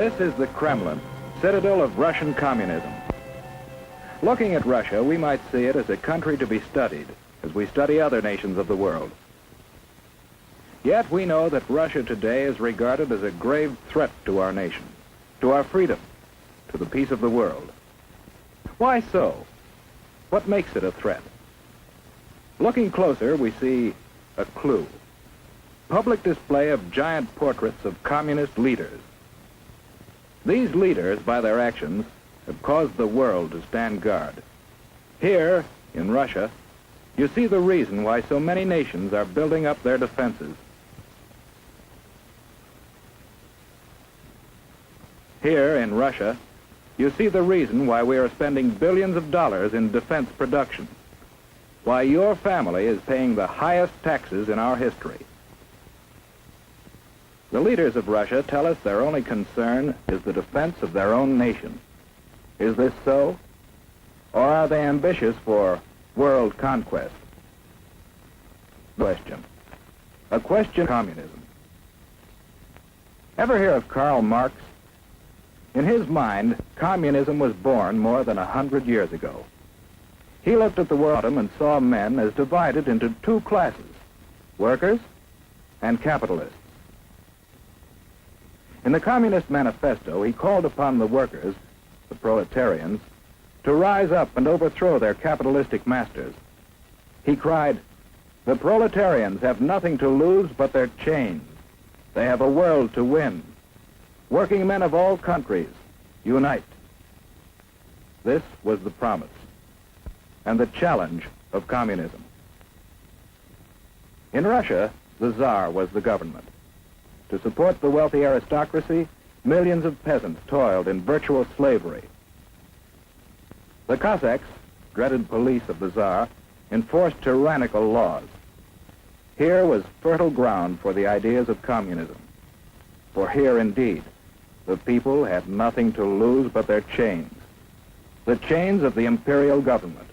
This is the Kremlin, citadel of Russian communism. Looking at Russia, we might see it as a country to be studied, as we study other nations of the world. Yet we know that Russia today is regarded as a grave threat to our nation, to our freedom, to the peace of the world. Why so? What makes it a threat? Looking closer, we see a clue. Public display of giant portraits of communist leaders. These leaders, by their actions, have caused the world to stand guard. Here, in Russia, you see the reason why so many nations are building up their defenses. Here, in Russia, you see the reason why we are spending billions of dollars in defense production, why your family is paying the highest taxes in our history. The leaders of Russia tell us their only concern is the defense of their own nation. Is this so? Or are they ambitious for world conquest? Question. A question of communism. Ever hear of Karl Marx? In his mind, communism was born more than 100 years ago. He looked at the world and saw men as divided into two classes, workers and capitalists. In the Communist Manifesto, he called upon the workers, the proletarians, to rise up and overthrow their capitalistic masters. He cried, "The proletarians have nothing to lose but their chains. They have a world to win. Working men of all countries, unite." This was the promise and the challenge of communism. In Russia, the Tsar was the government. To support the wealthy aristocracy, millions of peasants toiled in virtual slavery. The Cossacks, dreaded police of the Tsar, enforced tyrannical laws. Here was fertile ground for the ideas of communism. For here, indeed, the people had nothing to lose but their chains, the chains of the imperial government.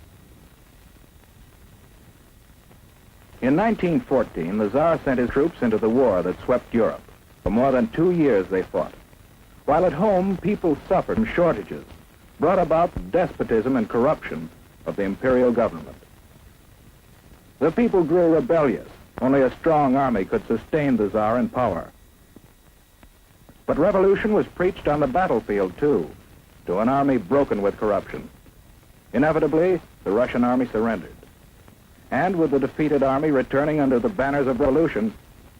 In 1914, the Tsar sent his troops into the war that swept Europe. For more than 2 years they fought. While at home, people suffered from shortages, brought about the despotism and corruption of the imperial government. The people grew rebellious. Only a strong army could sustain the Tsar in power. But revolution was preached on the battlefield, too, to an army broken with corruption. Inevitably, the Russian army surrendered. And with the defeated army returning under the banners of revolution,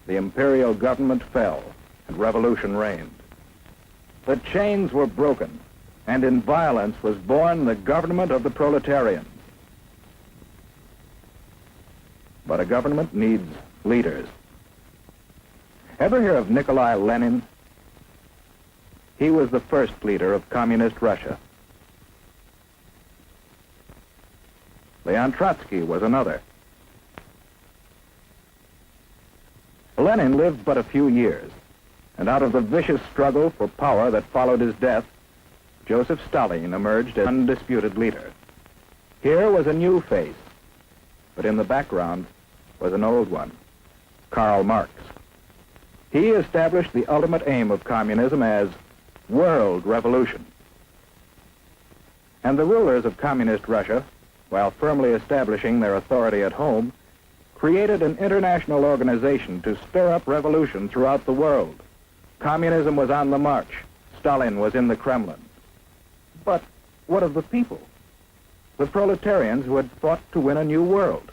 the imperial government fell and revolution reigned. The chains were broken, and in violence was born the government of the proletarians. But a government needs leaders. Ever hear of Nikolai Lenin? He was the first leader of communist Russia. Leon Trotsky was another. Lenin lived but a few years, and out of the vicious struggle for power that followed his death, Joseph Stalin emerged as undisputed leader. Here was a new face, but in the background was an old one, Karl Marx. He established the ultimate aim of communism as world revolution. And the rulers of communist Russia, while firmly establishing their authority at home, created an international organization to stir up revolution throughout the world. Communism was on the march. Stalin was in the Kremlin. But what of the people? The proletarians who had fought to win a new world.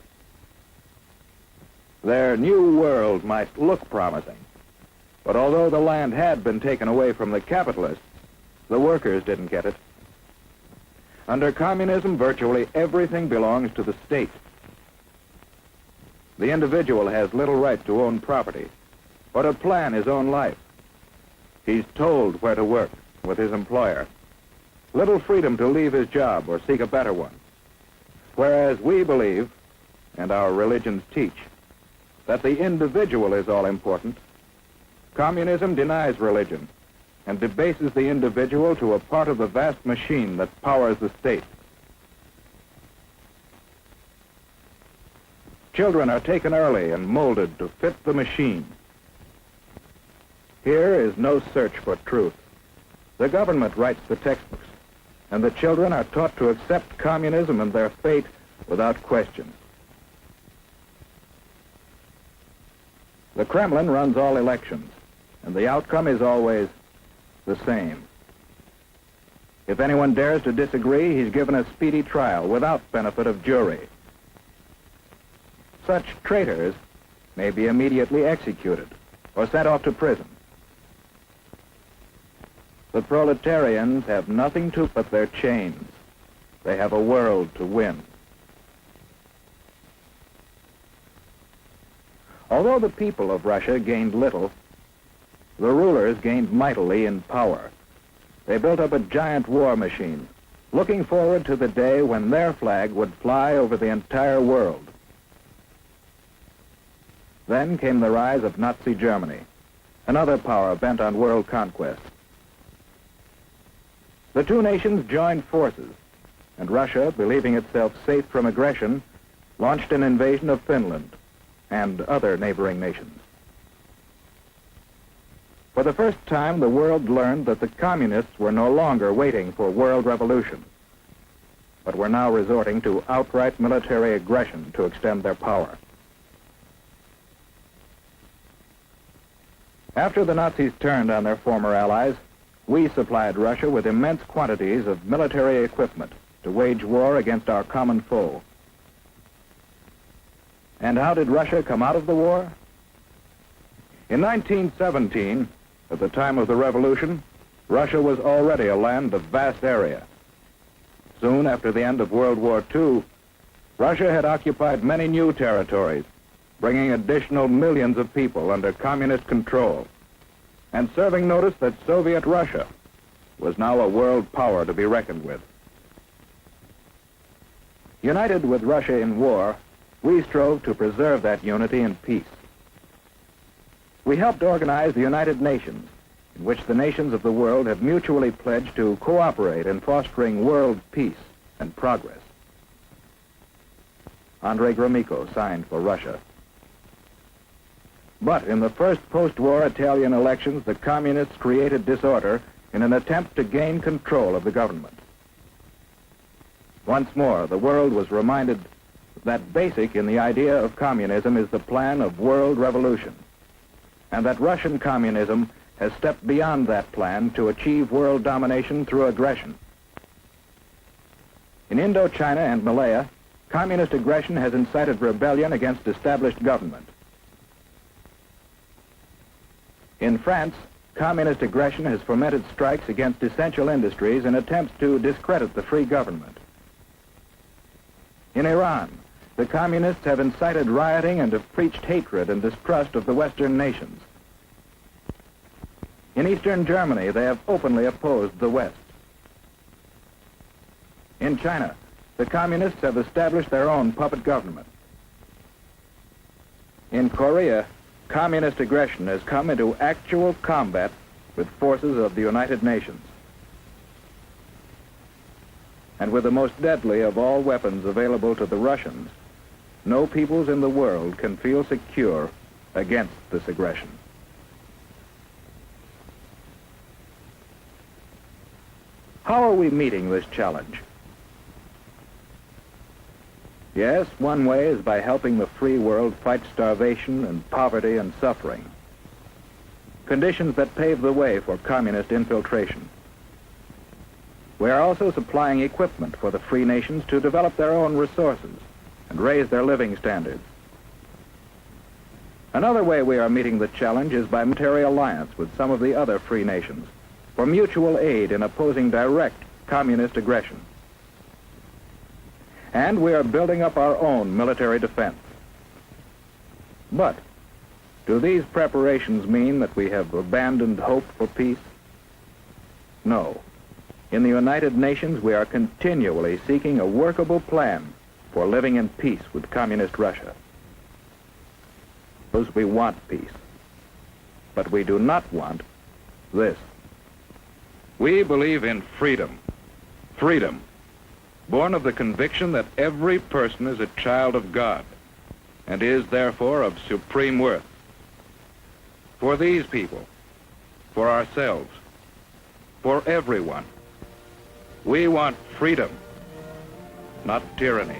Their new world might look promising, but although the land had been taken away from the capitalists, the workers didn't get it. Under communism, virtually everything belongs to the state. The individual has little right to own property or to plan his own life. He's told where to work with his employer. Little freedom to leave his job or seek a better one. Whereas we believe, and our religions teach, that the individual is all important, communism denies religion and debases the individual to a part of the vast machine that powers the state. Children are taken early and molded to fit the machine. Here is no search for truth, The government writes the textbooks, and the children are taught to accept communism and their fate without question. The Kremlin runs all elections, and the outcome is always the same. If anyone dares to disagree, he's given a speedy trial without benefit of jury. Such traitors may be immediately executed or sent off to prison. The proletarians have nothing to but their chains. They have a world to win. Although the people of Russia gained little, the rulers gained mightily in power. They built up a giant war machine, looking forward to the day when their flag would fly over the entire world. Then came the rise of Nazi Germany, another power bent on world conquest. The two nations joined forces, and Russia, believing itself safe from aggression, launched an invasion of Finland and other neighboring nations. For the first time, the world learned that the communists were no longer waiting for world revolution, but were now resorting to outright military aggression to extend their power. After the Nazis turned on their former allies, we supplied Russia with immense quantities of military equipment to wage war against our common foe. And how did Russia come out of the war? In 1917, at the time of the revolution, Russia was already a land of vast area. Soon after the end of World War II, Russia had occupied many new territories, bringing additional millions of people under communist control, and serving notice that Soviet Russia was now a world power to be reckoned with. United with Russia in war, we strove to preserve that unity in peace. We helped organize the United Nations, in which the nations of the world have mutually pledged to cooperate in fostering world peace and progress. Andrei Gromyko signed for Russia. But in the first post-war Italian elections, the communists created disorder in an attempt to gain control of the government. Once more, the world was reminded that basic in the idea of communism is the plan of world revolution, and that Russian communism has stepped beyond that plan to achieve world domination through aggression. In Indochina and Malaya, communist aggression has incited rebellion against established government. In France, communist aggression has fomented strikes against essential industries in attempts to discredit the free government. In Iran, the communists have incited rioting and have preached hatred and distrust of the Western nations. In Eastern Germany, they have openly opposed the West. In China, the communists have established their own puppet government. In Korea, communist aggression has come into actual combat with forces of the United Nations. And with the most deadly of all weapons available to the Russians, no peoples in the world can feel secure against this aggression. How are we meeting this challenge? Yes, one way is by helping the free world fight starvation and poverty and suffering, conditions that pave the way for communist infiltration. We are also supplying equipment for the free nations to develop their own resources and raise their living standards. Another way we are meeting the challenge is by military alliance with some of the other free nations for mutual aid in opposing direct communist aggression. And we are building up our own military defense. But do these preparations mean that we have abandoned hope for peace? No. In the United Nations, we are continually seeking a workable plan for living in peace with communist Russia. Because we want peace, but we do not want this. We believe in freedom. Freedom, born of the conviction that every person is a child of God and is therefore of supreme worth. For these people, for ourselves, for everyone. We want freedom, not tyranny.